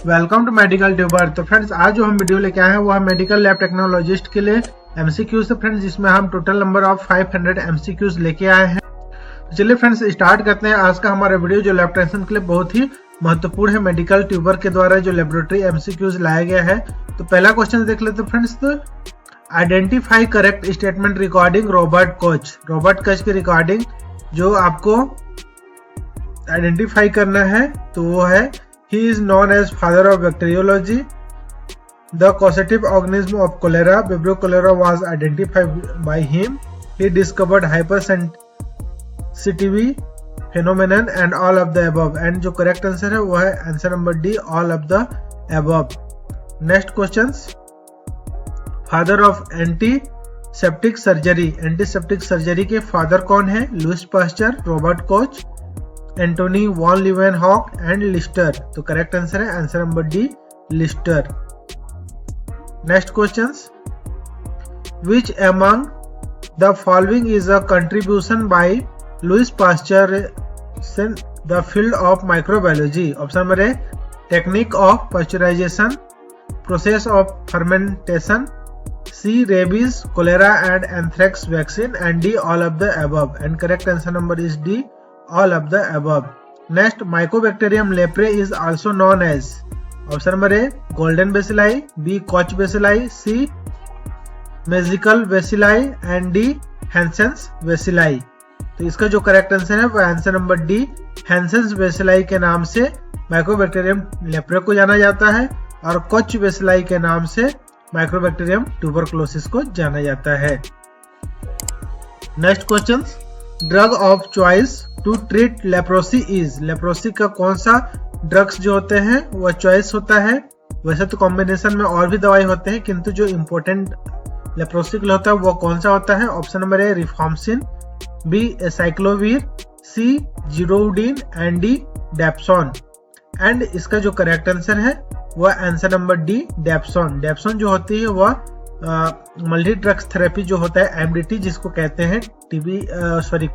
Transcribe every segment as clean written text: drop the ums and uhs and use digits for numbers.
Welcome to medical tuber. तो friends आज जो हम वीडियो लेके आए हैं वो है मेडिकल लैब टेक्नोलॉजिस्ट के लिए एमसीक्यूज है फ्रेंड्स, जिसमें हम टोटल नंबर ऑफ 500 एमसीक्यूज लेके आए हैं। तो चलिए फ्रेंड्स स्टार्ट करते हैं आज का हमारा वीडियो, जो लैब टेक्नीशियन के लिए बहुत ही महत्वपूर्ण है। मेडिकल ट्यूबर के द्वारा जो लेबोरेटरी एमसीक्यूज लाया गया है। तो पहला क्वेश्चन देख लेते हैं फ्रेंड्स। तो identify correct statement recording Robert Koch. Robert Koch की रिकॉर्डिंग जो आपको आइडेंटिफाई करना है तो वो है He is known as father of bacteriology. The causative organism of cholera, Vibrio cholera, was identified by him. He discovered hypersensitivity phenomenon and all of the above. And जो correct answer है वो है answer number D, all of the above. Next questions. Father of antiseptic surgery. Antiseptic surgery के father कौन है? Louis Pasteur, Robert Koch, Antonie van Leeuwenhoek and Lister. तो correct answer है answer number D, Lister. Next questions. Which among the following is a contribution by Louis Pasteur in the field of microbiology? Option number A technique of pasteurisation, process of fermentation, C rabies, cholera and anthrax vaccine, and D all of the above. And correct answer number is D, all of the above. Next, Mycobacterium leprae is also known as option number A golden bacilli, B koch bacilli, C magical bacilli and D Hansen's bacilli। तो इसका जो correct answer है वो answer number D, Hansen's bacilli के नाम से Mycobacterium leprae को जाना जाता है और कोच bacilli के नाम से Mycobacterium tuberculosis को जाना जाता है। Next question. Drug of choice to treat leprosy इज? लेप्रोसी का कौन सा ड्रग्स जो होते हैं वो चॉइस होता है? वैसे तो कॉम्बिनेशन में और भी दवाई होते हैं, किंतु जो इम्पोर्टेंट लेप्रोसी के लिए होता है वो कौन सा होता है? Option number A rifampicin, B acyclovir, C zerodine and D dapsone. And इसका जो करेक्ट आंसर है वह answer number D, dapsone. Dapsone जो होती है वह मल्टी ड्रग्स थेरेपी जो होता है एमडीटी जिसको कहते हैं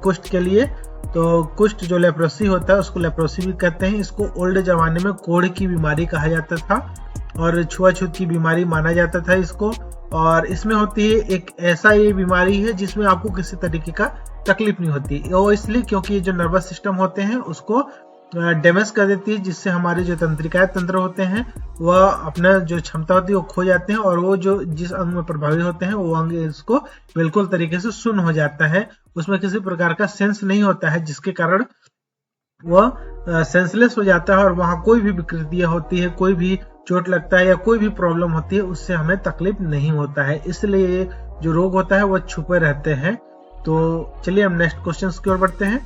कुष्ठ के लिए। तो कुष्ठ जो लेप्रोसी होता है उसको लेप्रोसी भी कहते हैं। इसको ओल्ड जमाने में कोढ़ की बीमारी कहा जाता था और छुआछूत की बीमारी माना जाता था इसको। और इसमें होती है एक ऐसा ये बीमारी है जिसमें आपको किसी तरीके का तकलीफ नहीं होती, वो इसलिए क्योंकि जो नर्वस सिस्टम होते हैं उसको डैमेज कर देती है, जिससे हमारे जो तंत्रिकाएं तंत्र होते हैं वह अपना जो क्षमता होती है वो खो जाते हैं और वो जो जिस अंग में प्रभावित होते हैं वो अंग इसको बिल्कुल तरीके से सुन्न हो जाता है। उसमें किसी प्रकार का सेंस नहीं होता है, जिसके कारण वह सेंसलेस हो जाता है और वहां कोई भी विकृतियां होती है, कोई भी चोट लगता है या कोई भी प्रॉब्लम होती है उससे हमें तकलीफ नहीं होता है। इसलिए जो रोग होता है वह छुपे रहते हैं। तो चलिए हम नेक्स्ट क्वेश्चन की ओर बढ़ते हैं।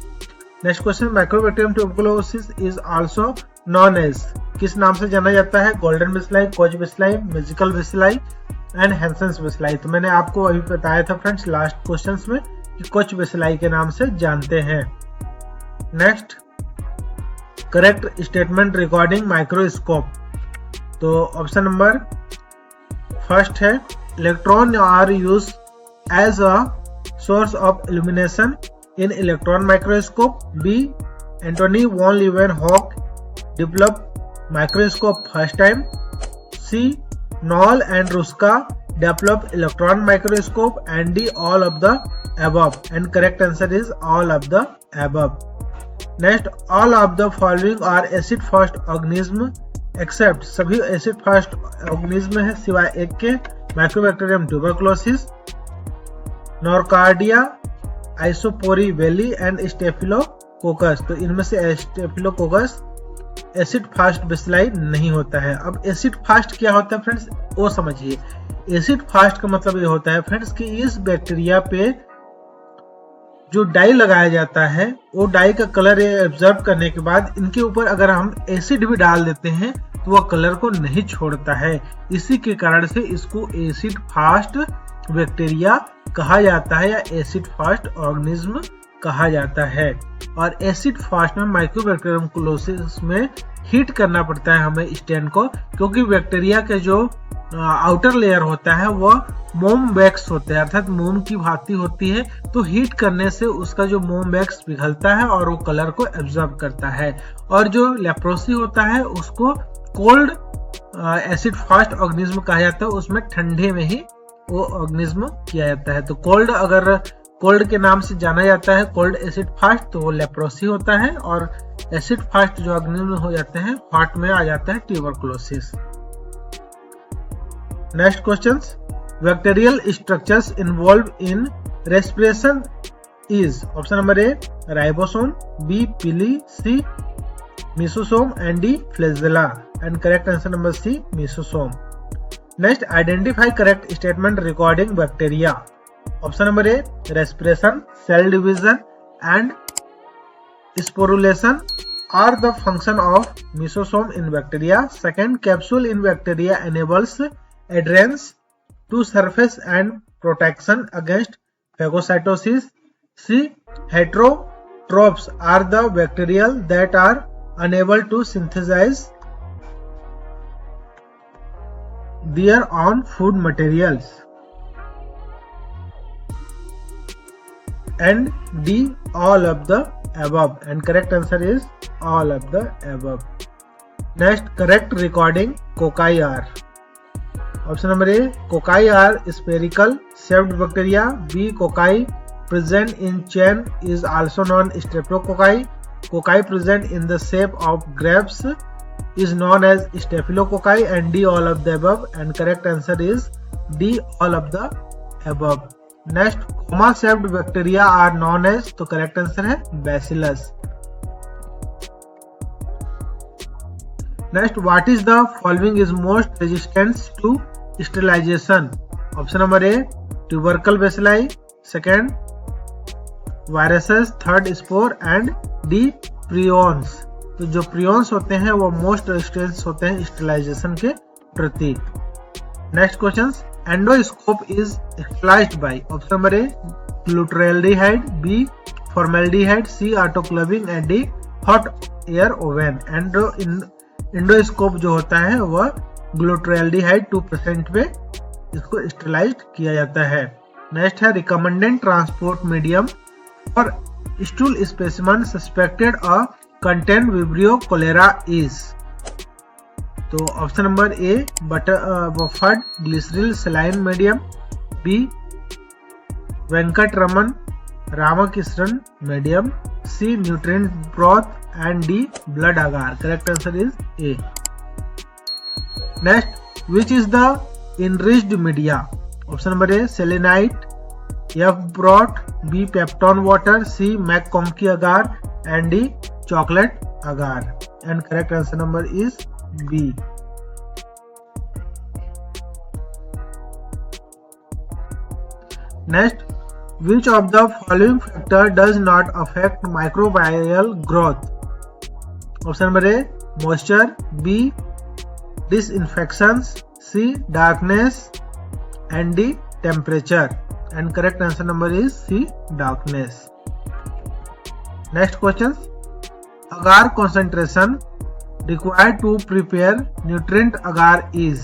Next question. Mycobacterium tuberculosis is also known as, किस नाम से जाना जाता है? Golden bacilli, Koch bacilli, magical bacilli and Hansen's bacilli. तो मैंने आपको अभी बताया था फ्रेंड्स लास्ट क्वेश्चंस में कि कोच बेसिलाई के नाम से जानते हैं। Next, correct statement regarding microscope. तो ऑप्शन नंबर फर्स्ट है electron are use as a source of illumination in electron microscope, B Anthony von Leeuwenhoek developed microscope first time, C Knoll and Ruska developed electron microscope, and D all of the above। and correct answer is all of the above। next, all of the following are acid fast organism except, सभी acid fast organism है सिवाय एक के, Mycobacterium tuberculosis, Nocardia, isospora belli and staphylococcus. तो इनमें से staphylococcus acid fast bacilli नहीं होता है। अब एसिड फास्ट क्या होता है फ्रेंड्स वो समझिए। एसिड फास्ट का मतलब ये होता है फ्रेंड्स कि इस बैक्टीरिया पे जो डाई लगाया जाता है वो डाई का कलर एब्जॉर्ब करने के बाद इनके ऊपर अगर हम एसिड भी डाल देते हैं तो वह कलर को नहीं छोड़ता है। इसी के कारण से इसको एसिड फास्ट बैक्टीरिया कहा जाता है या एसिड फास्ट ऑर्गेनिज्म कहा जाता है। और एसिड फास्ट में माइक्रोबैक्टीरियम क्लोसिस में हीट करना पड़ता है हमें स्टेन को, क्योंकि बैक्टीरिया के जो आउटर लेयर होता है वह मोम वैक्स होते हैं, अर्थात मोम की भांति होती है। तो हीट करने से उसका जो मोम वैक्स पिघलता है और वो कलर को एब्जॉर्ब करता है। और जो लेप्रोसी होता है उसको कोल्ड एसिड फास्ट ऑर्गेनिज्म कहा जाता है, उसमें ठंडे में ही वो ऑर्गेनिज्म किया जाता है। तो कोल्ड, अगर कोल्ड के नाम से जाना जाता है कोल्ड एसिड फास्ट, तो वो लेप्रोसी होता है, और एसिड फास्ट जो ऑर्गेनिज्म हो जाते हैं हॉट में आ जाता है tuberculosis. Next questions, bacterial structures involved in respiration is, option number A ribosome, B pili, C mesosome and D flagella, and correct answer number C mesosome. Next, identify correct statement regarding bacteria, option number A respiration, cell division and sporulation are the function of mesosome in bacteria. Second, capsule in bacteria enables adherence to surface and protection against phagocytosis. C, heterotrophs are the bacteria that are unable to synthesize their own food materials. And D, all of the above, and correct answer is all of the above. Next, correct recording cocci are, option number A cocci are spherical shaped bacteria, B cocci present in chain is also known streptococci, cocci present in the shape of grapes is known as staphylococci, and D, all of the above, and correct answer is D, all of the above. Next, comma shaped bacteria are known as, तो correct answer है bacillus. Next, what is the following is most resistant to sterilisation, option number A tubercle bacilli, second viruses, third spore and D prions. तो जो prions होते हैं वो most resistant होते हैं sterilisation के प्रति। Next question, endoscope is sterilised by, option number A glutaraldehyde, B formaldehyde, C autoclaving and D hot air oven. Endoscope जो होता है वह ग्लूटाल्डिहाइड 2% पे इसको स्टेरिलाइज्ड किया जाता है। नेक्स्ट है, recommended transport medium for stool specimen suspected a contain vibrio cholera is, तो option number A buffered glycerine saline medium, B Venkatraman Ramakrishnan medium, C nutrient broth and D blood agar. Correct answer is A. Next, which is the enriched media, option number A selenite, F broth, B peptone water, C MacConkey agar and D chocolate agar, and correct answer number is B. Next, which of the following factor does not affect microbial growth? Option number A moisture, B disinfections, C darkness and D temperature, and correct answer number is C darkness. Next question, agar concentration required to prepare nutrient agar is,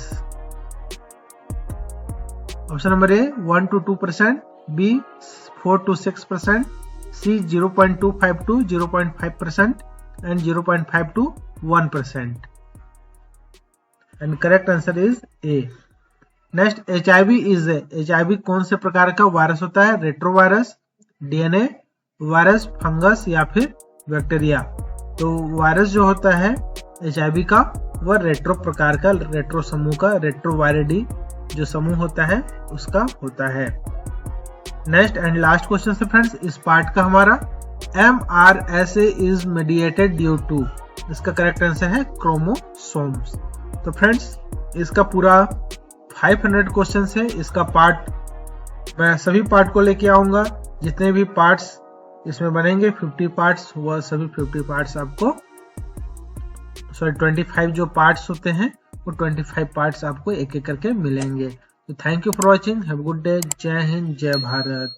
option number A 1 to 2%, B 4 to 6%, C 0.25 to 0.5% and 0.5 to 1%, and correct answer is A. Next, HIV is HIV कौन से प्रकार का virus होता है? Retrovirus, DNA virus, fungus या फिर bacteria. तो virus जो होता है HIV का वह रेट्रो प्रकार का, रेट्रो समूह का, रेट्रोवायरिडी जो समूह होता है उसका होता है। नेक्स्ट एंड लास्ट क्वेश्चन से फ्रेंड्स इस पार्ट का हमारा, MRSA is mediated due to, इसका करेक्ट आंसर है क्रोमोसोम्स। तो फ्रेंड्स इसका पूरा 500 क्वेश्चन है, इसका पार्ट मैं सभी पार्ट को लेके आऊंगा, जितने भी पार्ट्स इसमें बनेंगे 50 पार्ट्स, वह सभी 50 पार्ट्स आपको 25 जो पार्ट्स होते हैं वो 25 पार्ट्स आपको एक एक करके मिलेंगे। तो thank you for watching, have a good day, जय हिंद, जय भारत।